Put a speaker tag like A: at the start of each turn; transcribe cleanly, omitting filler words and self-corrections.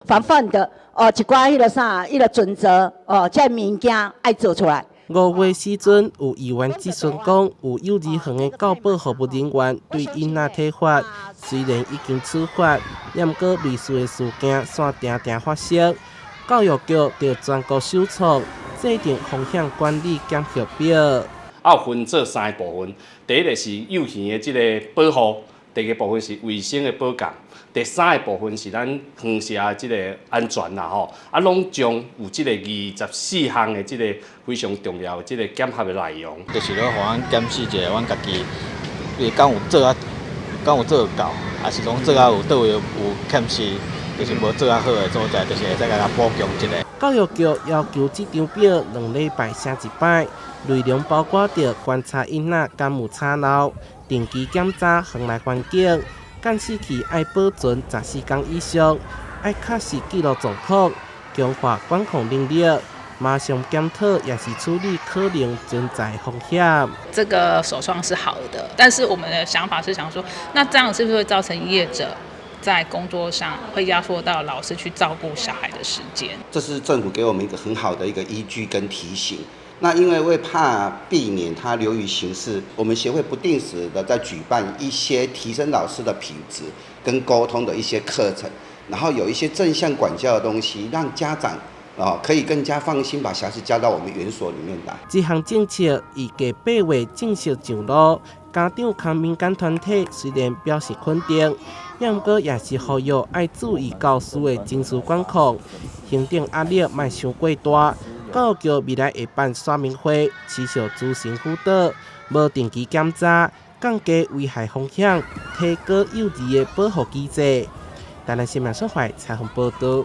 A: 防范的一寡迄个啥，迄个准则这物件爱做出来。
B: 5月时阵，有议员质询讲，有幼儿园的教保服务人员对囡仔体罚，虽然已经处罚，但过类似的事件却常常发生。教育局就全国首创制定风险管理检核表。
C: 分做3个部分，第一个是幼园的这个保护，第二个部分是卫生的保障，第三个部分是咱园舍的这个安全啦吼。拢将有这个24项的这个非常重要的这个检核的内容。
D: 就是咧，互咱检视一下，阮家己敢有做到，还是讲做有倒位有欠失，就是无做好的所在，就是会使甲补强一下。
B: 教育局要求这张表2礼拜写一摆。内容包括着观察囡仔敢有吵闹、定期检查园内环境、监视器爱保存14天以上，爱确实记录状况，强化管控能力，马上检讨也是处理可能存在风险。
E: 这个首创是好的，但是我们的想法是想说，那这样是不是会造成业者在工作上会压缩到老师去照顾小孩的时间？
F: 这是政府给我们一个很好的一个依据跟提醒。那因为为怕避免它流于形式，我们协会不定时的在举办一些提升老师的品质跟沟通的一些课程，然后有一些正向管教的东西，让家长可以更加放心把小孩子交到我们园所里面来。
B: 这项政策预计8月正式上路，家长和民间团体虽然表示肯定，不过也是呼吁要注意教师的情绪管控，行政压力莫伤过大。教育局未来会办说明会，持续执行辅导，无定期检查，降低危害风险，提高幼儿的保护机制。台南新闻社会采访报道。